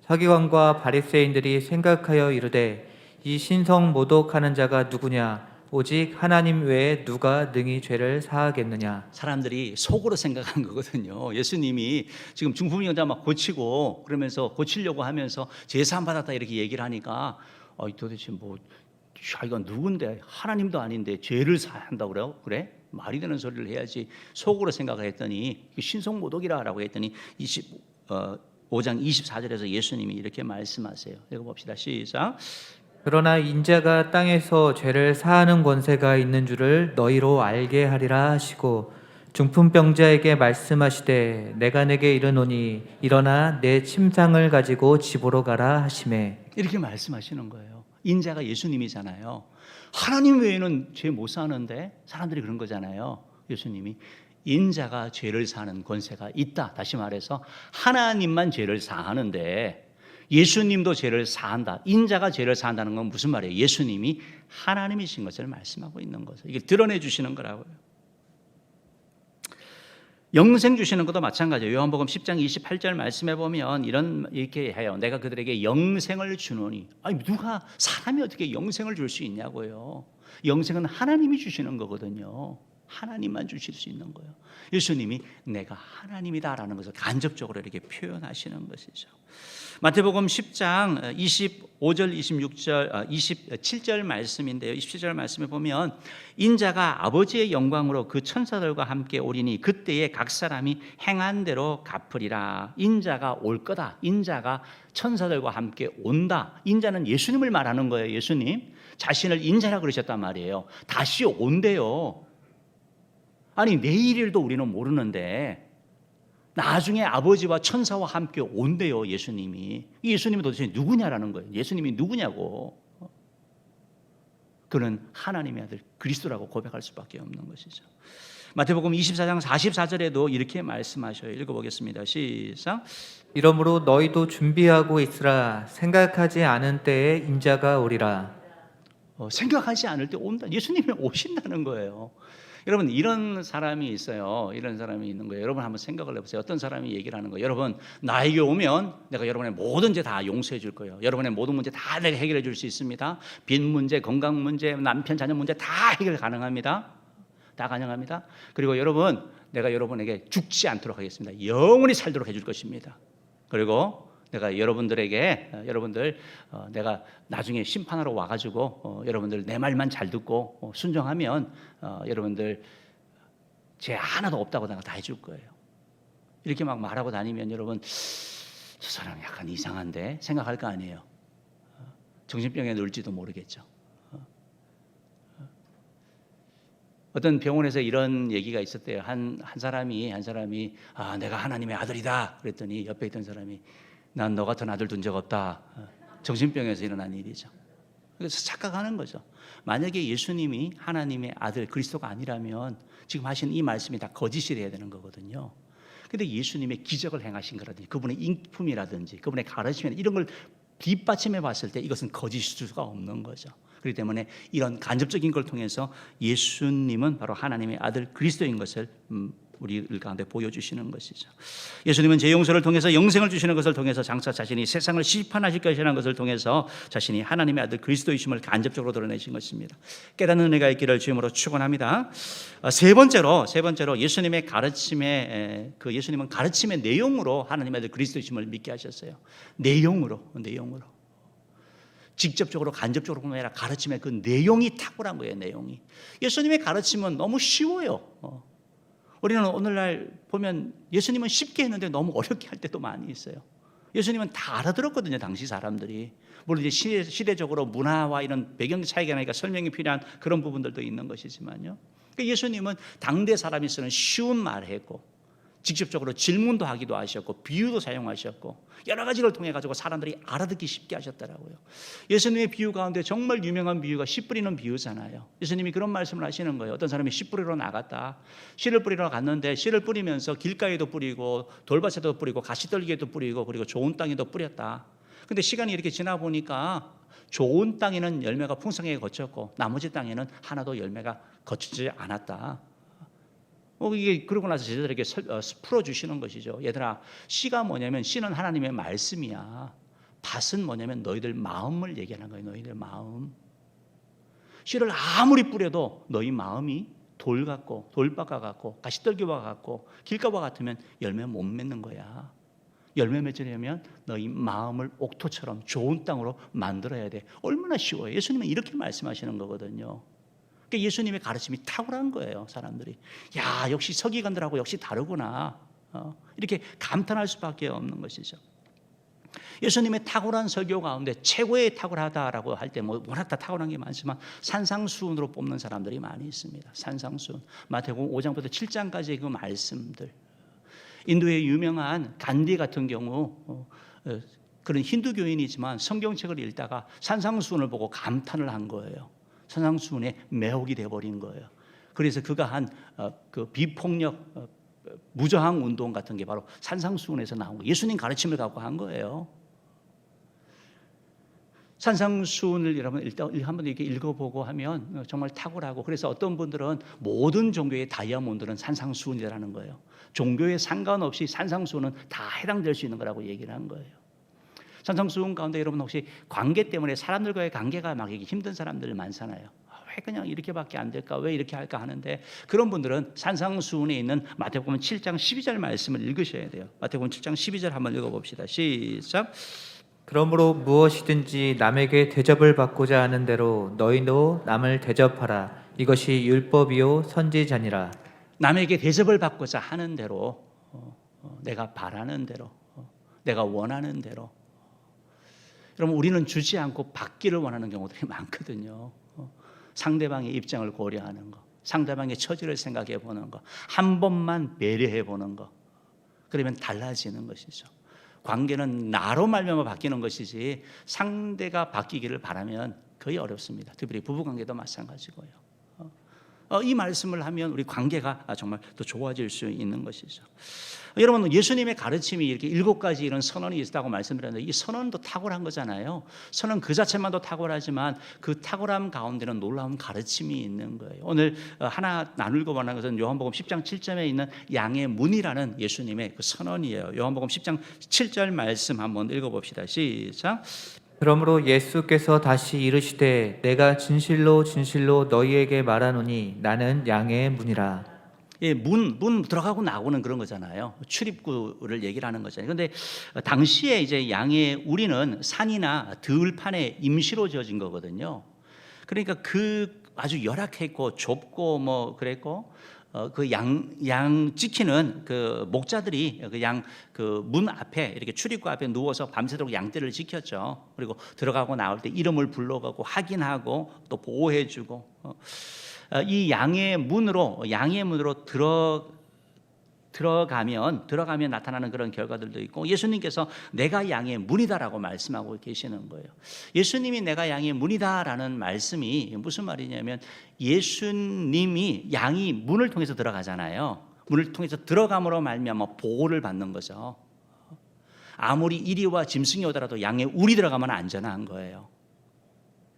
S2: 서기관과 바리새인들이 생각하여 이르되 이 신성 모독하는 자가 누구냐 오직 하나님 외에 누가 능히 죄를 사하겠느냐. 사람들이 속으로 생각한 거거든요. 예수님이 지금 중풍 환자 막 고치고 그러면서 고치려고 하면서 죄 사함 받았다 이렇게 얘기를 하니까 도대체 뭐 이건 누군데 하나님도 아닌데 죄를 사한다고 그래요? 그래? 말이 되는 소리를 해야지. 속으로 생각을 했더니 신성 모독이라고 했더니 5장 24절에서 예수님이 이렇게 말씀하세요. 읽어봅시다. 시작. 그러나 인자가 땅에서 죄를 사하는 권세가 있는 줄을 너희로 알게 하리라 하시고 중풍병자에게 말씀하시되 내가 내게 이르노니 일어나 내 침상을 가지고 집으로 가라 하시매. 이렇게 말씀하시는 거예요. 인자가 예수님이잖아요. 하나님 외에는 죄 못 사는데 사람들이 그런 거잖아요. 예수님이 인자가 죄를 사하는 권세가 있다. 다시 말해서 하나님만 죄를 사하는데 예수님도 죄를 사한다. 인자가 죄를 사한다는 건 무슨 말이에요? 예수님이 하나님이신 것을 말씀하고 있는 거죠. 이게 드러내 주시는 거라고요. 영생 주시는 것도 마찬가지예요. 요한복음 10장 28절 말씀해 보면 이렇게 해요. 내가 그들에게 영생을 주노니. 아니 누가 사람이 어떻게 영생을 줄 수 있냐고요. 영생은 하나님이 주시는 거거든요. 하나님만 주실 수 있는 거예요. 예수님이 내가 하나님이다라는 것을 간접적으로 이렇게 표현하시는 것이죠. 마태복음 10장 25절 26절 27절 말씀인데요. 27절 말씀에 보면 인자가 아버지의 영광으로 그 천사들과 함께 오리니 그때에 각 사람이 행한 대로 갚으리라. 인자가 올 거다. 인자가 천사들과 함께 온다. 인자는 예수님을 말하는 거예요. 예수님 자신을 인자라 그러셨단 말이에요. 다시 온대요. 아니 내일일도 우리는 모르는데 나중에 아버지와 천사와 함께 온대요. 예수님이. 이 예수님이 도대체 누구냐라는 거예요. 예수님이 누구냐고. 그는 하나님의 아들 그리스도라고 고백할 수밖에 없는 것이죠. 마태복음 24장 44절에도 이렇게 말씀하셔요. 읽어보겠습니다. 시작. 이러므로 너희도 준비하고 있으라. 생각하지 않은 때에 인자가 오리라.
S1: 생각하지 않을 때 온다. 예수님이 오신다는 거예요. 여러분 이런 사람이 있어요. 이런 사람이 있는 거예요. 여러분 한번 생각을 해보세요. 어떤 사람이 얘기를 하는 거예요. 여러분 나에게 오면 내가 여러분의 모든 죄 다 용서해 줄 거예요. 여러분의 모든 문제 다 내가 해결해 줄 수 있습니다. 빚 문제, 건강 문제, 남편 자녀 문제 다 해결 가능합니다. 다 가능합니다. 그리고 여러분 내가 여러분에게 죽지 않도록 하겠습니다. 영원히 살도록 해줄 것입니다. 그리고 내가 여러분들에게 내가 나중에 심판하러 와가지고 여러분들 내 말만 잘 듣고 순종하면 여러분들 죄 하나도 없다고 내가 다 해줄 거예요. 이렇게 막 말하고 다니면 여러분 저 사람 약간 이상한데 생각할 거 아니에요. 정신병에 넣을지도 모르겠죠. 어떤 병원에서 이런 얘기가 있었대요. 한 사람이 내가 하나님의 아들이다 그랬더니 옆에 있던 사람이 난 너 같은 아들 둔 적 없다. 정신병에서 일어난 일이죠. 그래서 착각하는 거죠. 만약에 예수님이 하나님의 아들 그리스도가 아니라면 지금 하신 이 말씀이 다 거짓이 돼야 되는 거거든요. 근데 예수님의 기적을 행하신 거라든지 그분의 인품이라든지 그분의 가르침이나 이런 걸 뒷받침해 봤을 때 이것은 거짓일 수가 없는 거죠. 그렇기 때문에 이런 간접적인 걸 통해서 예수님은 바로 하나님의 아들 그리스도인 것을 우리 가운데 보여주시는 것이죠. 예수님은 제 용서를 통해서 영생을 주시는 것을 통해서 장차 자신이 세상을 심판하실 것이라는 것을 통해서 자신이 하나님의 아들 그리스도이심을 간접적으로 드러내신 것입니다. 깨닫는 은혜가 있기를 주님으로 축원합니다. 세 번째로 예수님의 가르침의 예수님은 가르침의 내용으로 하나님의 아들 그리스도이심을 믿게 하셨어요. 내용으로 직접적으로 간접적으로 보면 아니라 가르침의 그 내용이 탁월한 거예요. 내용이. 예수님의 가르침은 너무 쉬워요. 우리는 오늘날 보면 예수님은 쉽게 했는데 너무 어렵게 할 때도 많이 있어요. 예수님은 다 알아들었거든요. 당시 사람들이. 물론 이제 시대적으로 문화와 이런 배경 차이가 나니까 설명이 필요한 그런 부분들도 있는 것이지만요. 그러니까 예수님은 당대 사람이 쓰는 쉬운 말을 했고 직접적으로 질문도 하기도 하셨고 비유도 사용하셨고 여러 가지를 통해 가지고 사람들이 알아듣기 쉽게 하셨더라고요. 예수님의 비유 가운데 정말 유명한 비유가 씨 뿌리는 비유잖아요. 예수님이 그런 말씀을 하시는 거예요. 어떤 사람이 씨 뿌리러 나갔다. 씨를 뿌리러 갔는데 씨를 뿌리면서 길가에도 뿌리고 돌밭에도 뿌리고 가시떨기에도 뿌리고 그리고 좋은 땅에도 뿌렸다. 근데 시간이 이렇게 지나 보니까 좋은 땅에는 열매가 풍성하게 거쳤고 나머지 땅에는 하나도 열매가 거치지 않았다. 이게 그러고 나서 제자들에게 풀어주시는 것이죠. 얘들아, 씨가 뭐냐면 씨는 하나님의 말씀이야. 밭은 뭐냐면 너희들 마음을 얘기하는 거예요. 너희들 마음. 씨를 아무리 뿌려도 너희 마음이 돌 같고 돌바가 같고 가시떨기와 같고 길가와 같으면 열매 못 맺는 거야. 열매 맺으려면 너희 마음을 옥토처럼 좋은 땅으로 만들어야 돼. 얼마나 쉬워요. 예수님은 이렇게 말씀하시는 거거든요. 예수님의 가르침이 탁월한 거예요. 사람들이 야 역시 서기관들하고 역시 다르구나 이렇게 감탄할 수밖에 없는 것이죠. 예수님의 탁월한 설교 가운데 최고의 탁월하다라고 할 때 뭐 워낙 다 탁월한 게 많지만 산상수훈으로 뽑는 사람들이 많이 있습니다. 산상수훈 마태복음 5장부터 7장까지의 그 말씀들. 인도의 유명한 간디 같은 경우 그런 힌두교인이지만 성경책을 읽다가 산상수훈을 보고 감탄을 한 거예요. 산상수훈에 매혹이 돼버린 거예요. 그래서 그가 한 그 비폭력 무저항 운동 같은 게 바로 산상수훈에서 나온 거예요. 예수님 가르침을 갖고 한 거예요. 산상수훈을 여러분 일단 한번 이렇게 읽어보고 하면 정말 탁월하고 그래서 어떤 분들은 모든 종교의 다이아몬드는 산상수훈이라는 거예요. 종교에 상관없이 산상수훈은 다 해당될 수 있는 거라고 얘기를 한 거예요. 산상수훈 가운데 여러분 혹시 관계 때문에 사람들과의 관계가 막 힘든 사람들 많잖아요. 왜 그냥 이렇게밖에 안 될까? 왜 이렇게 할까 하는데 그런 분들은 산상수훈에 있는 마태복음 7장 12절 말씀을 읽으셔야 돼요. 마태복음 7장 12절 한번 읽어봅시다. 시작.
S2: 그러므로 무엇이든지 남에게 대접을 받고자 하는 대로 너희도 남을 대접하라. 이것이 율법이요 선지자니라.
S1: 남에게 대접을 받고자 하는 대로 내가 바라는 대로 내가 원하는 대로 여러분 우리는 주지 않고 받기를 원하는 경우들이 많거든요. 상대방의 입장을 고려하는 거, 상대방의 처지를 생각해 보는 거, 한 번만 배려해 보는 거. 그러면 달라지는 것이죠. 관계는 나로 말미암아 바뀌는 것이지 상대가 바뀌기를 바라면 거의 어렵습니다. 특별히 부부관계도 마찬가지고요. 이 말씀을 하면 우리 관계가 정말 더 좋아질 수 있는 것이죠. 여러분 예수님의 가르침이 이렇게 7가지 이런 선언이 있다고 말씀드렸는데 이 선언도 탁월한 거잖아요. 선언 그 자체만도 탁월하지만 그 탁월함 가운데는 놀라운 가르침이 있는 거예요. 오늘 하나 나누고 원하는 것은 요한복음 10장 7절에 있는 양의 문이라는 예수님의 그 선언이에요. 요한복음 10장 7절 말씀 한번 읽어봅시다. 시작.
S2: 그러므로 예수께서 다시 이르시되 내가 진실로 진실로 너희에게 말하노니 나는 양의 문이라.
S1: 예, 문 들어가고 나오는 그런 거잖아요. 출입구를 얘기를 하는 거잖아요. 그런데 당시에 이제 양의 우리는 산이나 들판에 임시로 지어진 거거든요. 그러니까 그 아주 열악했고 좁고 뭐 그랬고 그 양 지키는 그 목자들이 그 양 그 문 앞에 이렇게 출입구 앞에 누워서 밤새도록 양떼를 지켰죠. 그리고 들어가고 나올 때 이름을 불러가고 확인하고 또 보호해주고 이 양의 문으로 들어가면 나타나는 그런 결과들도 있고 예수님께서 내가 양의 문이다라고 말씀하고 계시는 거예요. 예수님이 내가 양의 문이다라는 말씀이 무슨 말이냐면 예수님이 양이 문을 통해서 들어가잖아요. 문을 통해서 들어감으로 말미암아 보호를 받는 거죠. 아무리 이리와 짐승이 오더라도 양의 울이 들어가면 안전한 거예요.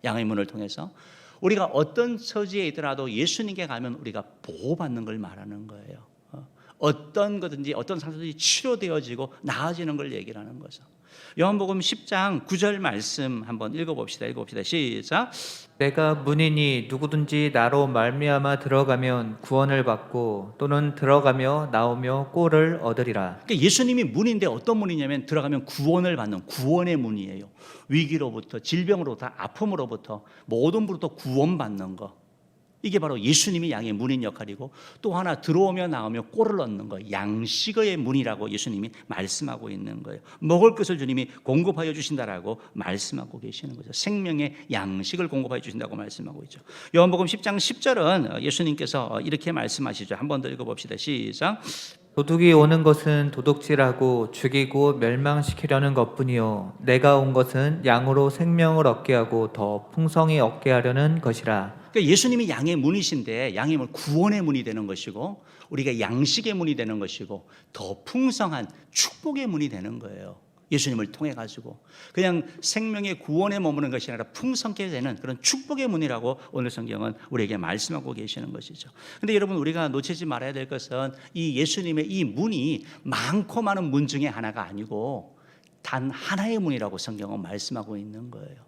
S1: 양의 문을 통해서 우리가 어떤 처지에 있더라도 예수님께 가면 우리가 보호받는 걸 말하는 거예요. 어떤 거든지 어떤 상태든지 치료되어지고 나아지는 걸 얘기를 하는 거죠. 요한복음 10장 9절 말씀 한번 읽어봅시다. 시작.
S2: 내가 문이니 누구든지 나로 말미암아 들어가면 구원을 받고 또는 들어가며 나오며 꼴을 얻으리라.
S1: 그러니까 예수님이 문인데 어떤 문이냐면 들어가면 구원을 받는 구원의 문이에요. 위기로부터, 질병으로부터, 아픔으로부터, 모든 부로부터 구원받는 거. 이게 바로 예수님이 양의 문인 역할이고, 또 하나 들어오며 나오며 꼴을 얻는 거, 양식의 문이라고 예수님이 말씀하고 있는 거예요. 먹을 것을 주님이 공급하여 주신다라고 말씀하고 계시는 거죠. 생명의 양식을 공급하여 주신다고 말씀하고 있죠. 요한복음 10장 10절은 예수님께서 이렇게 말씀하시죠. 한 번 더 읽어봅시다. 시작.
S2: 도둑이 오는 것은 도둑질하고 죽이고 멸망시키려는 것뿐이요 내가 온 것은 양으로 생명을 얻게 하고 더 풍성히 얻게 하려는 것이라.
S1: 그러니까 예수님이 양의 문이신데, 양의 문, 구원의 문이 되는 것이고, 우리가 양식의 문이 되는 것이고, 더 풍성한 축복의 문이 되는 거예요. 예수님을 통해 가지고 그냥 생명의 구원에 머무는 것이 아니라 풍성케 되는 그런 축복의 문이라고 오늘 성경은 우리에게 말씀하고 계시는 것이죠. 그런데 여러분, 우리가 놓치지 말아야 될 것은 이 예수님의 이 문이 많고 많은 문 중에 하나가 아니고 단 하나의 문이라고 성경은 말씀하고 있는 거예요.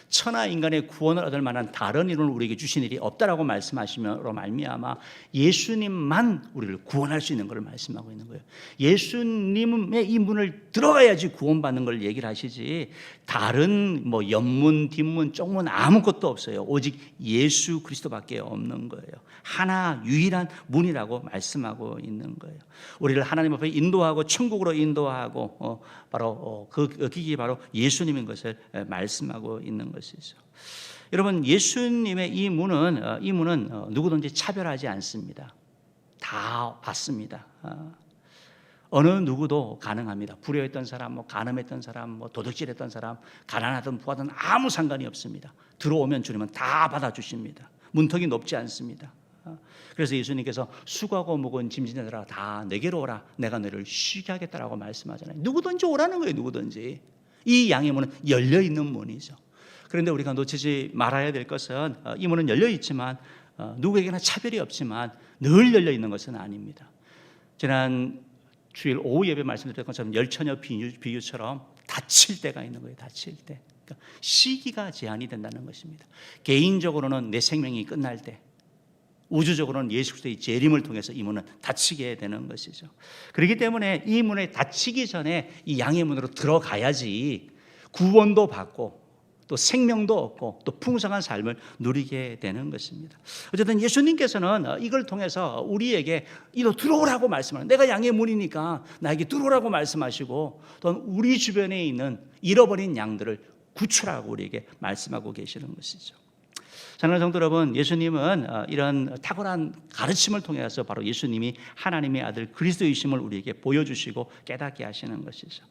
S1: 천하 인간의 구원을 얻을 만한 다른 이론을 우리에게 주신 일이 없다라고 말씀하시므로 말미암아 예수님만 우리를 구원할 수 있는 것을 말씀하고 있는 거예요. 예수님의 이 문을 들어가야지 구원받는 걸 얘기를 하시지, 다른 뭐 옆문, 뒷문, 쪽문 아무것도 없어요. 오직 예수 그리스도밖에 없는 거예요. 하나 유일한 문이라고 말씀하고 있는 거예요. 우리를 하나님 앞에 인도하고 천국으로 인도하고 그 길이 바로 예수님인 것을 말씀하고 있는 것이죠. 여러분, 예수님의 이 문은 누구든지 차별하지 않습니다. 다 받습니다. 어느 누구도 가능합니다. 불효했던 사람, 간음했던 사람, 도둑질했던 사람, 가난하든 부하든 아무 상관이 없습니다. 들어오면 주님은 다 받아주십니다. 문턱이 높지 않습니다. 그래서 예수님께서 수고하고 무거운 짐진 자들아 다 내게로 오라, 내가 너를 쉬게 하겠다라고 말씀하잖아요. 누구든지 오라는 거예요. 누구든지. 이 양의 문은 열려있는 문이죠. 그런데 우리가 놓치지 말아야 될 것은 이 문은 열려있지만 누구에게나 차별이 없지만 늘 열려있는 것은 아닙니다. 지난 주일 오후 예배 말씀드렸던 것처럼 열처녀 비유처럼 다칠 때가 있는 거예요. 다칠 때. 그러니까 시기가 제한이 된다는 것입니다. 개인적으로는 내 생명이 끝날 때, 우주적으로는 예수 그리스도의 재림을 통해서 이 문은 닫히게 되는 것이죠. 그렇기 때문에 이 문에 닫히기 전에 이 양의 문으로 들어가야지 구원도 받고 또 생명도 얻고 또 풍성한 삶을 누리게 되는 것입니다. 어쨌든 예수님께서는 이걸 통해서 우리에게 이로 들어오라고 말씀하는, 내가 양의 문이니까 나에게 들어오라고 말씀하시고, 또 우리 주변에 있는 잃어버린 양들을 구출하고 우리에게 말씀하고 계시는 것이죠. 사랑하는 성도 여러분, 예수님은 이런 탁월한 가르침을 통해서 바로 예수님이 하나님의 아들 그리스도이심을 우리에게 보여주시고 깨닫게 하시는 것이죠.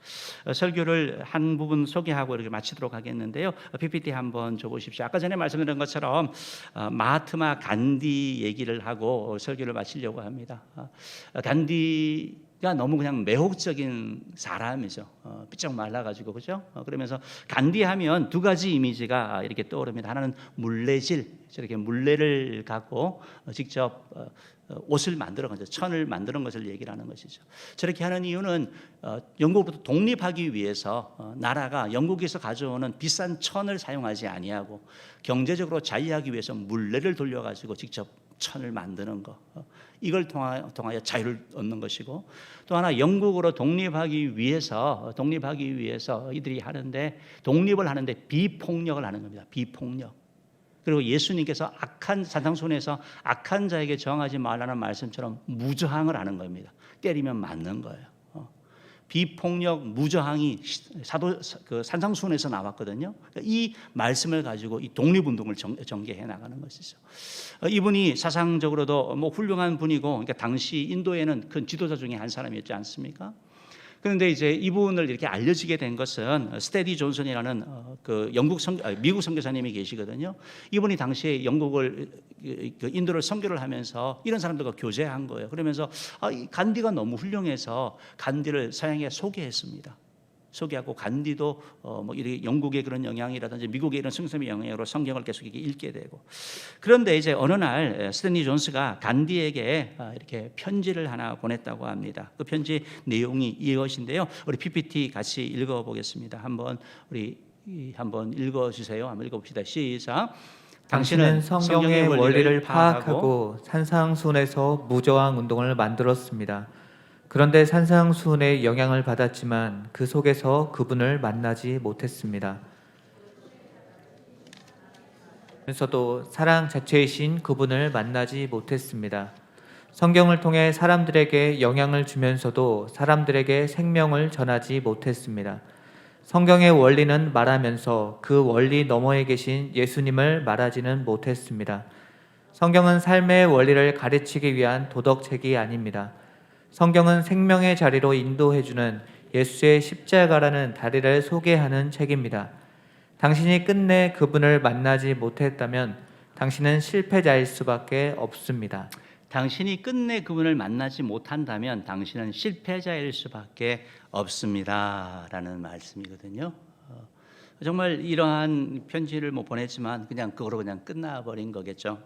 S1: 설교를 한 부분 소개하고 이렇게 마치도록 하겠는데요. PPT 한번 줘보십시오. 아까 전에 말씀드린 것처럼 마하트마 간디 얘기를 하고 설교를 마치려고 합니다. 간디가 너무 그냥 매혹적인 사람이죠. 삐쩍 말라가지고, 그죠? 그러면서 간디하면 두 가지 이미지가 이렇게 떠오릅니다. 하나는 물레질, 저렇게 물레를 갖고 직접 옷을 만드는 것을, 천을 만드는 것을 얘기를 하는 것이죠. 저렇게 하는 이유는 영국으로부터 독립하기 위해서 나라가 영국에서 가져오는 비싼 천을 사용하지 아니하고 경제적으로 자유하기 위해서 물레를 돌려가지고 직접 천을 만드는 것, 이걸 통하여 자유를 얻는 것이고, 또 하나 영국으로 독립하기 위해서 이들이 하는데, 독립을 하는데 비폭력을 하는 겁니다. 비폭력. 그리고 예수님께서 악한 산상순에서 악한 자에게 저항하지 말라는 말씀처럼 무저항을 하는 겁니다. 때리면 맞는 거예요. 비폭력 무저항이 산상순에서 나왔거든요. 이 말씀을 가지고 이 독립운동을 전개해 나가는 것이죠. 이분이 사상적으로도 훌륭한 분이고, 그러니까 당시 인도에는 큰 지도자 중에 한 사람이었지 않습니까? 그런데 이제 이분을 이렇게 알려지게 된 것은 스테디 존슨이라는 미국 선교사님이 계시거든요. 이분이 당시에 인도를 선교를 하면서 이런 사람들과 교제한 거예요. 그러면서 이 간디가 너무 훌륭해서 간디를 서양에 소개했습니다. 소개하고 간디도 뭐 이렇게 영국의 그런 영향이라든지 미국의 이런 승선의 영향으로 성경을 계속 읽게 되고, 그런데 이제 어느 날 스탠리 존스가 간디에게 이렇게 편지를 하나 보냈다고 합니다. 그 편지 내용이 이것인데요. 우리 PPT 같이 읽어보겠습니다. 한번 읽어주세요. 한번 읽어봅시다. 시작.
S2: 당신은 성경의 원리를 파악하고 산상수훈에서 무저항 운동을 만들었습니다. 그런데 산상수훈의 영향을 받았지만 그 속에서 그분을 만나지 못했습니다. 그래서도 사랑 자체이신 그분을 만나지 못했습니다. 성경을 통해 사람들에게 영향을 주면서도 사람들에게 생명을 전하지 못했습니다. 성경의 원리는 말하면서 그 원리 너머에 계신 예수님을 말하지는 못했습니다. 성경은 삶의 원리를 가르치기 위한 도덕책이 아닙니다. 성경은 생명의 자리로 인도해주는 예수의 십자가라는 다리를 소개하는 책입니다. 당신이 끝내 그분을 만나지 못했다면 당신은 실패자일 수밖에 없습니다.
S1: 당신이 끝내 그분을 만나지 못한다면 당신은 실패자일 수밖에 없습니다 라는 말씀이거든요. 정말 이러한 편지를 보냈지만 그냥 그거로 그냥 끝나버린 거겠죠.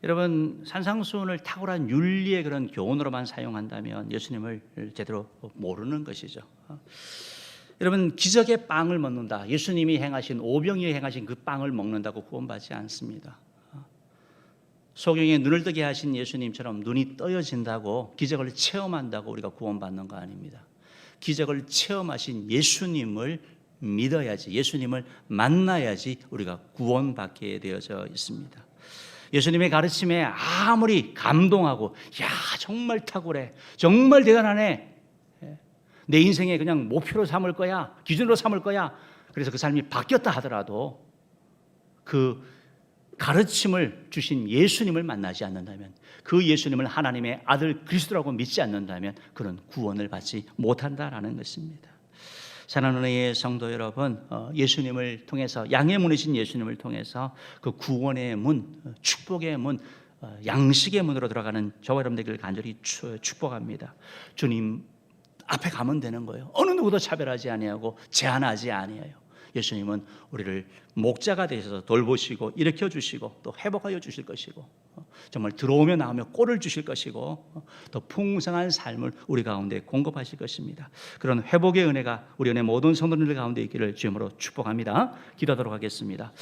S1: 여러분, 산상수훈을 탁월한 윤리의 그런 교훈으로만 사용한다면 예수님을 제대로 모르는 것이죠. 여러분, 기적의 빵을 먹는다, 예수님이 행하신 오병이어 행하신 그 빵을 먹는다고 구원받지 않습니다. 소경의 눈을 뜨게 하신 예수님처럼 눈이 떠여진다고, 기적을 체험한다고 우리가 구원받는 거 아닙니다. 기적을 체험하신 예수님을 믿어야지, 예수님을 만나야지 우리가 구원받게 되어져 있습니다. 예수님의 가르침에 아무리 감동하고 야 정말 탁월해, 정말 대단하네, 내 인생의 그냥 목표로 삼을 거야, 기준으로 삼을 거야, 그래서 그 삶이 바뀌었다 하더라도 그 가르침을 주신 예수님을 만나지 않는다면, 그 예수님을 하나님의 아들 그리스도라고 믿지 않는다면 그런 구원을 받지 못한다라는 것입니다. 사랑하는 은혜의 성도 여러분, 예수님을 통해서, 양의 문이신 예수님을 통해서 그 구원의 문, 축복의 문, 양식의 문으로 들어가는 저와 여러분들을 간절히 축복합니다. 주님 앞에 가면 되는 거예요. 어느 누구도 차별하지 아니하고 제한하지 아니해요. 예수님은 우리를 목자가 되셔서 돌보시고 일으켜 주시고 또 회복하여 주실 것이고, 정말 들어오며 나오며 꼴을 주실 것이고, 더 풍성한 삶을 우리 가운데 공급하실 것입니다. 그런 회복의 은혜가 우리 안에 모든 성도들 가운데 있기를 주님으로 축복합니다. 기도하도록 하겠습니다.